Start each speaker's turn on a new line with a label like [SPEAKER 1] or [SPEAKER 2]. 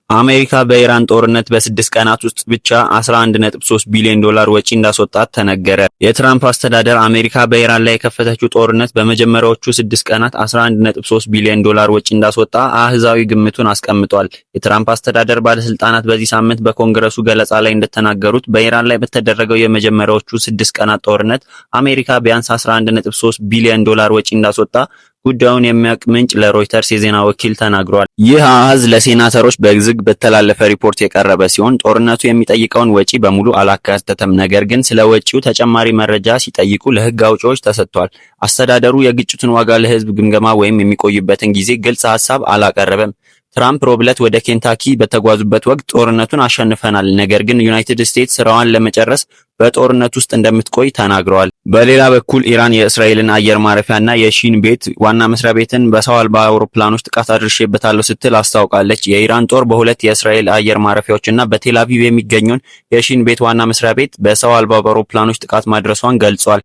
[SPEAKER 1] አሜሪካ በኢራን ጦርነት በ6 ቀናት ውስጥ ብቻ 11.3 ቢሊዮን ዶላር ወጪ እንዳስወጣት ተነገረ። የትራምፕ አስተዳደር አሜሪካ በኢራን ላይ የከፈተችው ጦርነት በመጀመሪያዎቹ 6 ቀናት 11.3 ቢሊዮን ዶላር ወጪ እንዳስወጣ አሃዛዊ ግምቱን አስቀምጧል። የትራምፕ አስተዳደር ባለስልጣናት በዚህ ሳምንት በኮንግረሱ ገለጻ ላይ እንደተናገሩት በኢራን ላይ በተደረገው የመጀመሪያዎቹ 6 ቀናት ጦርነት አሜሪካ ቢያንስ 11.3 ቢሊዮን ዶላር ወጪ እንዳስወጣ ጉዳዩን የሚያውቅ ምንጭ ለሮይተርስ የዜና ወኪል ተናግሯል። ይህ አሃዝ ለሴናተሮች በዝግ በተላለፈ ሪፖርት የቀረበ ሲሆን ጦርነቱ የሚጠይቀውን ወጪ በሙሉ አላካተተም። ነገር ግን ስለ ወጪው ተጨማሪ መረጃ ሲጠይቁ ለሕግ አውጪዎች ተሰጥቷል። አስተዳደሩ የግጭቱን ዋጋ ለሕዝብ ግምገማ ወይም የሚቆይበትን ጊዜ ግልጽ ሐሳብ አላቀረበም። ትራምፕ ሮብለት ወደ ኬንታኪ በተጓዙበት ወቅት ጦርነቱን አሸንፈናል፣ ነገር ግን ዩናይትድ ስቴትስ ስራዋን ለመጨረስ በጦርነት ውስጥ እንደምትቆይ ተናግረዋል። በሌላ በኩል ኢራን የእስራኤልን አየር ማረፊያና የሺን ቤት ዋና መስሪያ ቤትን በሰው አልባ አውሮፕላኖች ጥቃት አድርሼበታለሁ ስትል አስታውቃለች። የኢራን ጦር በሁለት የእስራኤል አየር ማረፊያዎችና በቴል አቪቭ የሚገኘውን የሺን ቤት ዋና መስሪያ ቤት በሰው አልባ አውሮፕላኖች ጥቃት ማድረሷን ገልጿል።